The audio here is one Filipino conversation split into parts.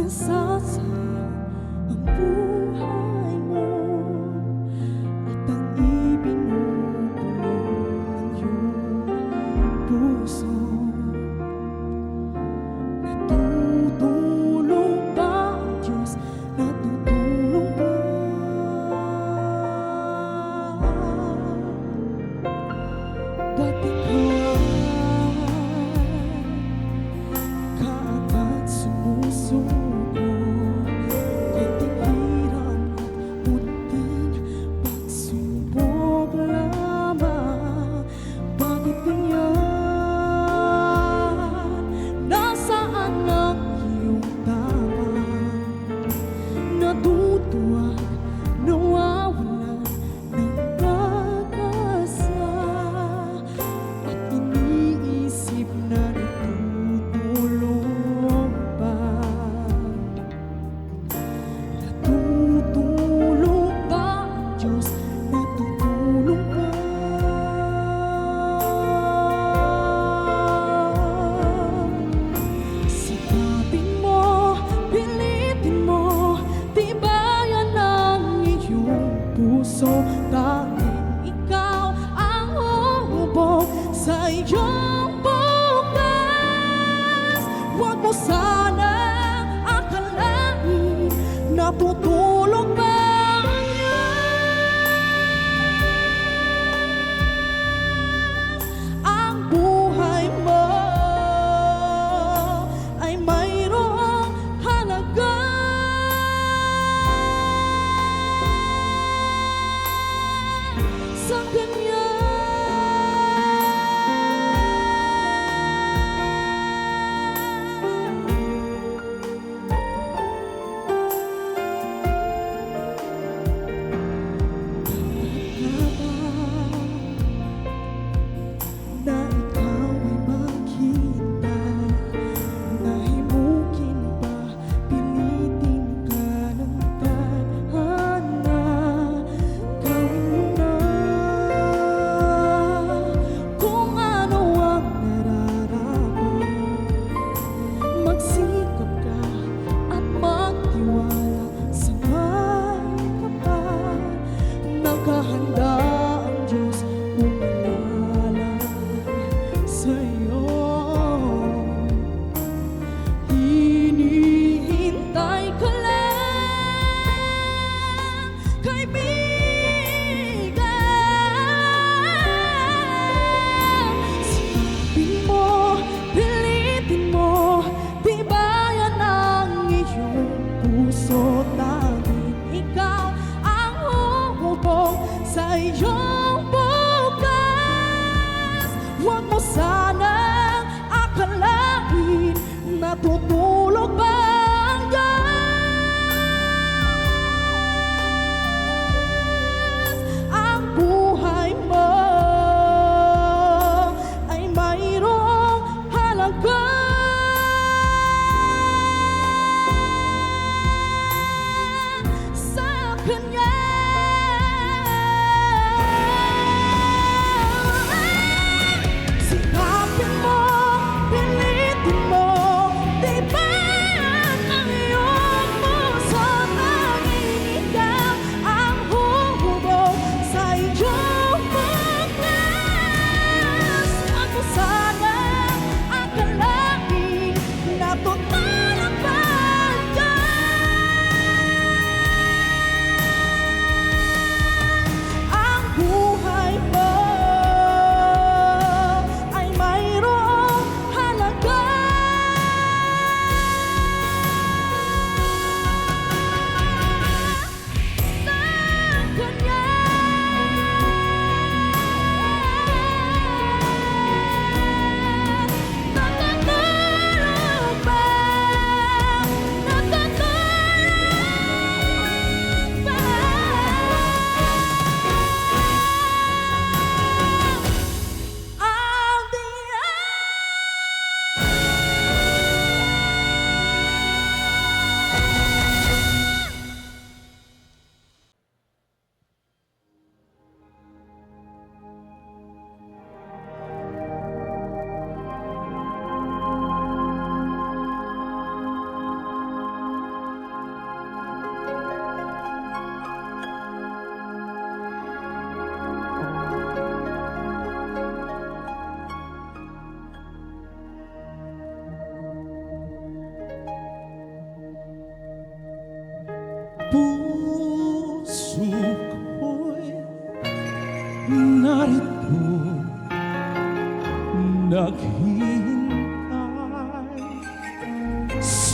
nasasayang ang buhay mo at ang ibinubulong ng iyong puso. Natutulong ba ang Diyos? Natutulong ba? Ba't ikaw kaagad sumusuko?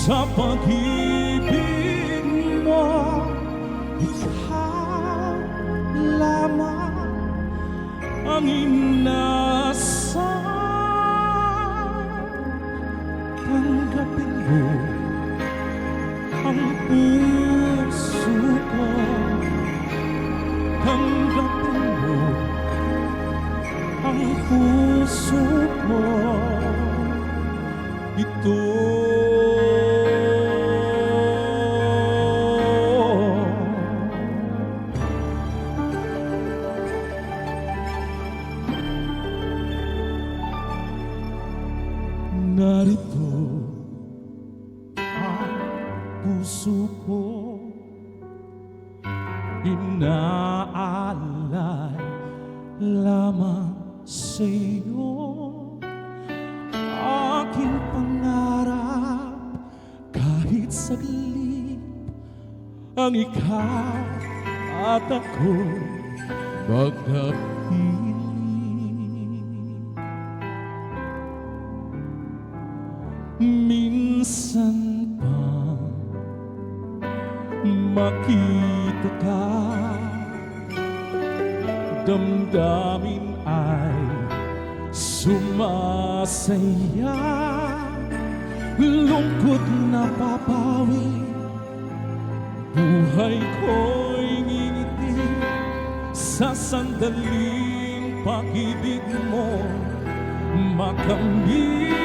sa pag-ibig mo. Ikaw lamang ang inasal. Tanggapin mo ang puso ko. Tanggapin mo ang puso ko. Ito narito ang puso ko, inaalay lamang sa'yo. Aking pangarap kahit saglit, ang ikaw at ako magkapiling. Minsan pa makita ka, damdamin ay sumasaya. Lungkot na papawi, buhay ko'y ngingiti sa sandaling pag-ibig mo makamit.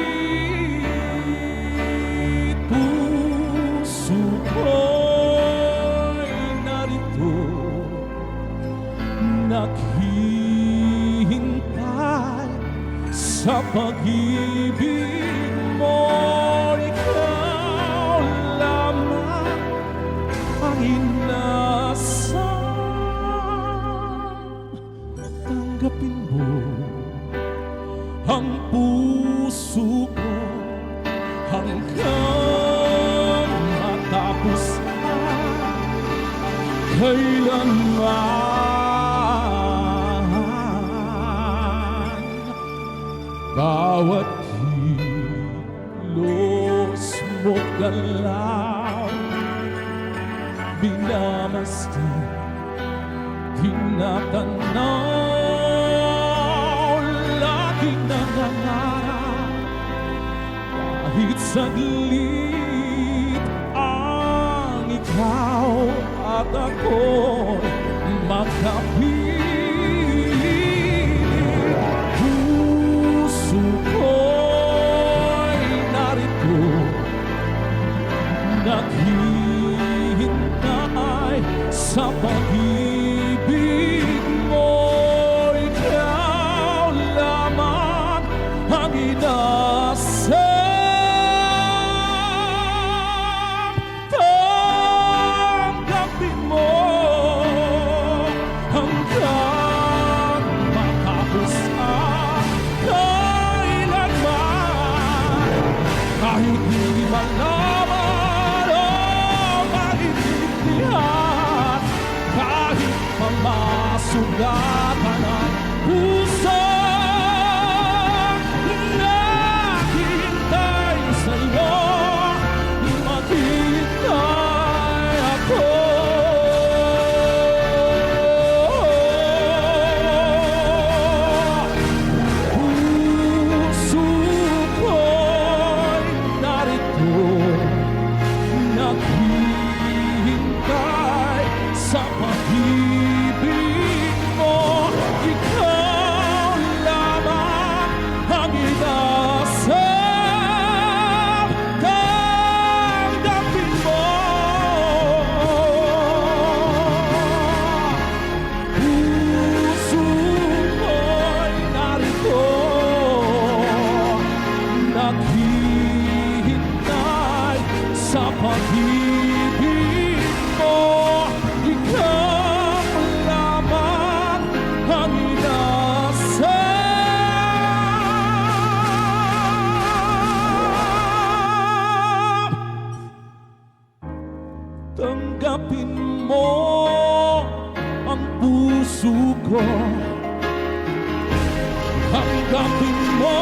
Puso ko'y narito, naghihintay sa pag-ibig mo. Ikaw lamang ang inasal. Tanggapin mo ang puso ko hanggang matapos ang kailanman. Bawat kilos mo galaw, binamasdan, tinatanaw, laging nangangarap kahit saglit, ang ikaw at ako'y magkapiling. Puso ko'y narito, naghihintay sa pag-ibig mo. Ikaw lamang ang inasal. Tanggapin mo hanggang matapos ang kailanman. Kahit di malaman o maintindihan, kahit mamasugatan ang puso, naghihintay sa'yo, maghihintay ako. Puso ko'y narito, naghihintay sa pag-ibig mo. Ikaw lamang ang inasal. Tanggapin mo. Puso ko'y narito, naghihintay sa pag-ibig mo. Ikaw lamang ang inasal. Tanggapin mo ang puso ko, tanggapin mo